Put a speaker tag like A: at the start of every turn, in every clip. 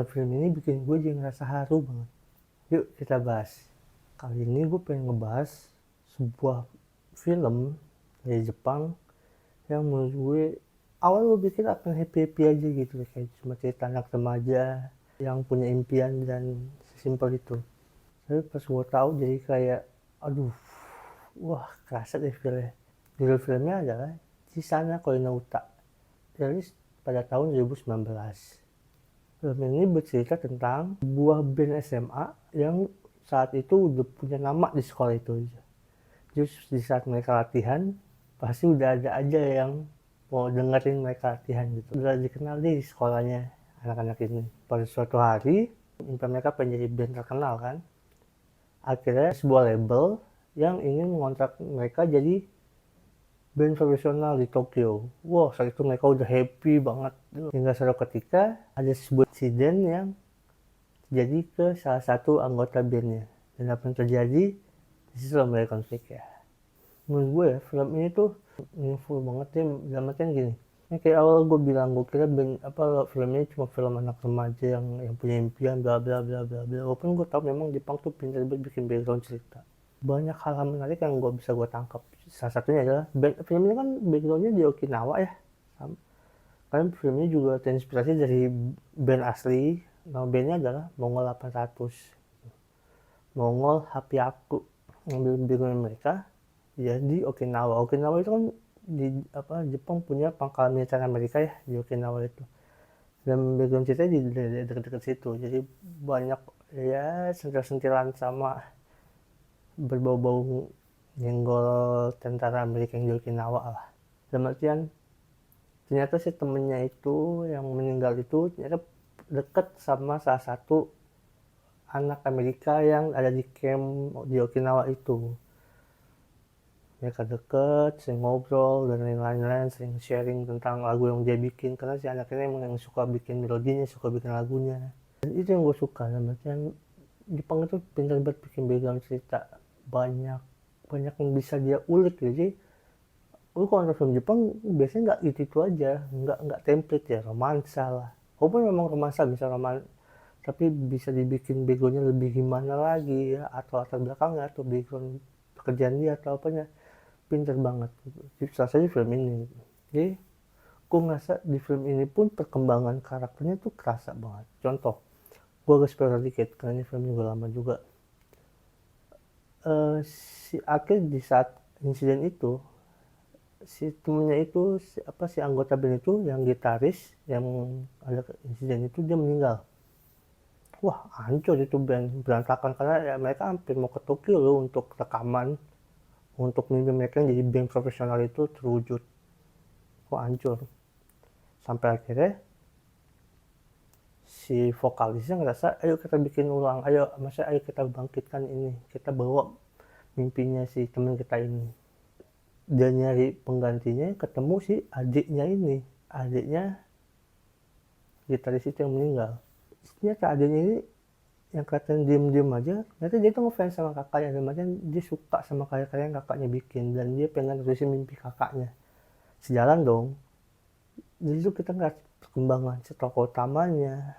A: Film ini bikin gue jadi ngerasa haru banget. Yuk kita bahas. Kali ini gue pengen ngebahas sebuah film dari Jepang yang menurut gue awal gue pikir akan happy-happy aja gitu, kayak cuma cerita anak remaja yang punya impian dan sesimpel itu. Tapi pas gue tahu jadi kayak aduh, wah kerasa deh filmnya. Judul filmnya adalah Chisana Koi no Uta, rilis pada tahun 2019. Film ini bercerita tentang sebuah band SMA yang saat itu udah punya nama di sekolah itu. Terus di saat mereka latihan, pasti udah ada aja yang mau dengerin mereka latihan gitu. Udah dikenal di sekolahnya anak-anak ini. Pada suatu hari, mereka pengen jadi band terkenal kan. Akhirnya sebuah label yang ingin mengontrak mereka jadi band profesional di Tokyo. Wow, saat itu mereka udah happy banget. Hingga suatu ketika ada sebuah insiden yang terjadi ke salah satu anggota bandnya. Dan apa yang terjadi, disitulah mulai konflik ya. Menurut gue ya, film ini tuh meaningful banget ya. Dalam artian gini, ya kayak awal gue bilang, gue kira film ini cuma film anak remaja yang punya impian bla bla bla bla bla. Walaupun gue tahu memang Jepang tuh pintar banget bikin background cerita. Banyak hal menarik yang bisa gue tangkap. Salah satunya adalah film ini kan backgroundnya di Okinawa ya. Karena filmnya juga terinspirasi dari band asli. Nama bandnya adalah Mongol 800. Mongol Happy Aku. Ngambil background mereka ya di Okinawa. Okinawa itu kan di Jepang punya pangkalan militer Amerika ya di Okinawa itu. Dan background ceritanya di dekat-dekat situ. Jadi banyak ya sentil-sentilan sama berbau-bau nyenggol tentara Amerika yang di Okinawa lah. Dalam artian ternyata si temennya itu yang meninggal itu ternyata deket sama salah satu anak Amerika yang ada di camp di Okinawa itu. Mereka deket, sering ngobrol dan lain-lain, sering sharing tentang lagu yang dia bikin, karena si anak ini emang yang suka bikin melodinya, suka bikin lagunya. Dan itu yang gue suka, dalam artian Jepang itu pintar banget bikin background cerita, banyak yang bisa dia ulik gitu. Jadi lu kalau nonton film Jepang biasanya nggak itu aja, nggak template ya, romansa lah. Walaupun memang romansa bisa tapi bisa dibikin backgroundnya lebih gimana lagi ya, atau latar belakangnya, atau background pekerjaan dia atau apanya, pinter banget gitu. Salah satu film ini. Jadi gue ngerasa di film ini pun perkembangan karakternya tuh kerasa banget. Contoh, gue agak spoiler dikit karena ini film juga lama juga. Si akhir di saat insiden itu, si temennya itu si anggota band itu yang gitaris yang ada insiden itu dia meninggal. Wah hancur itu band, berantakan karena ya mereka hampir mau ke Tokyo loh untuk rekaman, untuk mimpi mereka yang jadi band profesional itu terwujud. Kok hancur sampai akhirnya si vokalisnya ngerasa ayo kita bikin ulang, ayo kita bangkitkan ini, kita bawa mimpinya si teman kita ini. Dia nyari penggantinya, ketemu si adiknya gitaris itu yang meninggal. Ternyata adiknya ini yang kelihatan diem aja, ternyata dia tuh ngefans sama kakaknya, dan dia suka sama karya-karya yang kakaknya bikin, dan dia pengen terusin mimpi kakaknya. Sejalan dong. Jadi tuh kita ngeliat perkembangan si tokoh utamanya,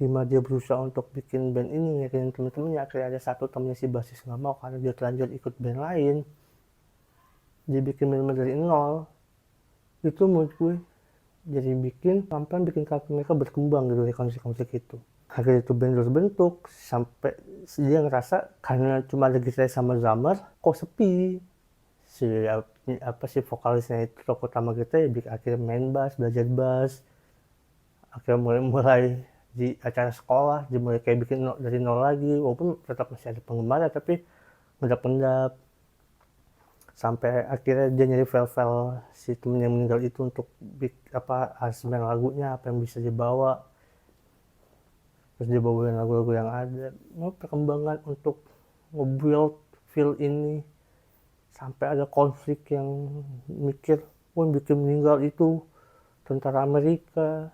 A: gimana dia berusaha untuk bikin band ini, ngirimin temen-temennya. Akhirnya ada satu temennya si basis nggak mau karena dia terlanjur ikut band lain, dia bikin band dari nol. Itu menurut gue jadi bikin pelan-pelan bikin karakter mereka berkembang gitu dari konflik-konflik itu. Akhirnya itu band terus bentuk sampai dia ngerasa karena cuma ada gitaris sama drummer kok sepi. Si vokalisnya itu tokoh utama kita ya akhirnya main bass, belajar bass. Akhirnya mulai di acara sekolah dia mulai kayak bikin dari nol lagi, walaupun tetap masih ada penggemar tapi pendap-pendap. Sampai akhirnya dia nyari file-file si temen yang meninggal itu untuk aransemen lagunya, apa yang bisa dibawa, terus dia bawain lagu-lagu yang ada. Perkembangan untuk nge-build feel ini sampai ada konflik yang mikir pun bikin meninggal itu tentara Amerika,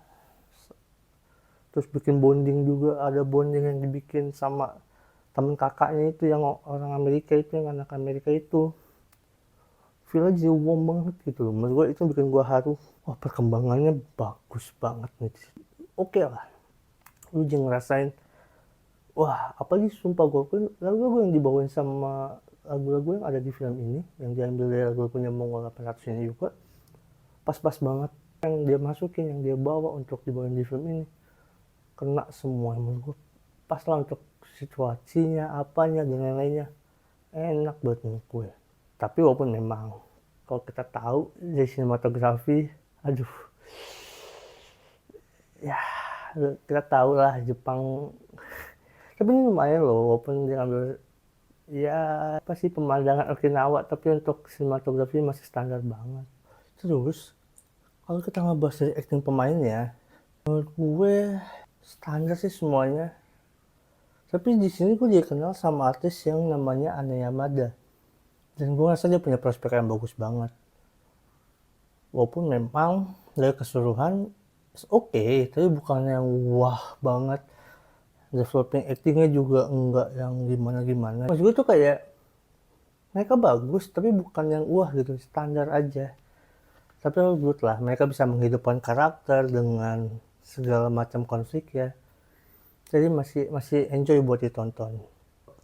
A: terus bikin bonding juga, ada bonding yang dibikin sama temen kakaknya itu yang orang Amerika itu, yang anak Amerika itu. Filmnya jadi warm banget gitu loh. Menurut gue itu bikin gue haru. Wah perkembangannya bagus banget nih. Oke lah. lu jangan ngerasain wah apalagi sumpah gue pun lagu-lagu yang dibawain sama lagu-lagu yang ada di film ini yang diambil dari lagu-lagunya Mongol 800 ini juga pas-pas banget yang dia masukin yang dia bawa untuk dibawain di film ini kena semua menurut gue pas lah untuk situasinya apanya dan lain-lainnya enak buat menurut gue. Tapi walaupun memang kalau kita tahu dari sinematografi aduh ya kita tahu lah Jepang tapi ini lumayan loh walaupun dia ambil ya pasti pemandangan Okinawa tapi untuk sinematografi masih standar banget. Terus kalau kita ngebahas dari acting pemainnya menurut gue standar sih semuanya, tapi di sini gue dikenal sama artis yang namanya Ane Yamada dan gue rasa dia punya prospek yang bagus banget walaupun memang dari keseluruhan oke, tapi bukan yang wah banget. Developing actingnya juga enggak yang gimana-gimana. Maksud gue tuh kayak mereka bagus tapi bukan yang wah gitu, standar aja. Tapi good lah, mereka bisa menghidupkan karakter dengan segala macam konflik ya. Jadi masih enjoy buat ditonton.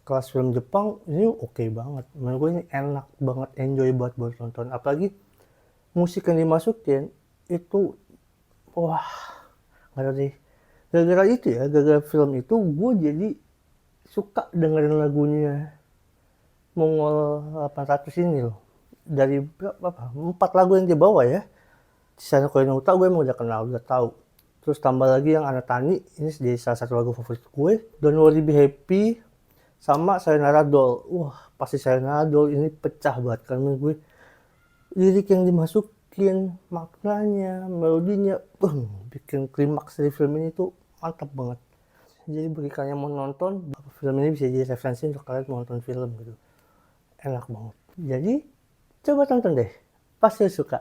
A: Kelas film Jepang ini oke banget. Menurut gue ini enak banget, enjoy buat tonton. Apalagi musik yang dimasukin itu wah nggak tahu deh. Gara-gara itu ya, gara-gara film itu gue jadi suka dengerin lagunya Mongol 800 ini loh. Dari berapa? 4 lagu yang dia bawa ya. Sisanya Koen no Uta gue emang udah kenal, udah tahu. Terus tambah lagi yang Anatani, ini jadi salah satu lagu favorit gue. Don't Worry Be Happy, sama Sayonara Doll. Wah, pasti Sayonara Doll ini pecah banget karena gue lirik yang dimasukin, maknanya, melodinya, bikin klimaks dari film ini tuh mantap banget. Jadi bagi kalian yang mau nonton film ini bisa jadi referensi untuk kalian mau nonton film gitu, enak banget. Jadi coba tonton deh, pasti suka.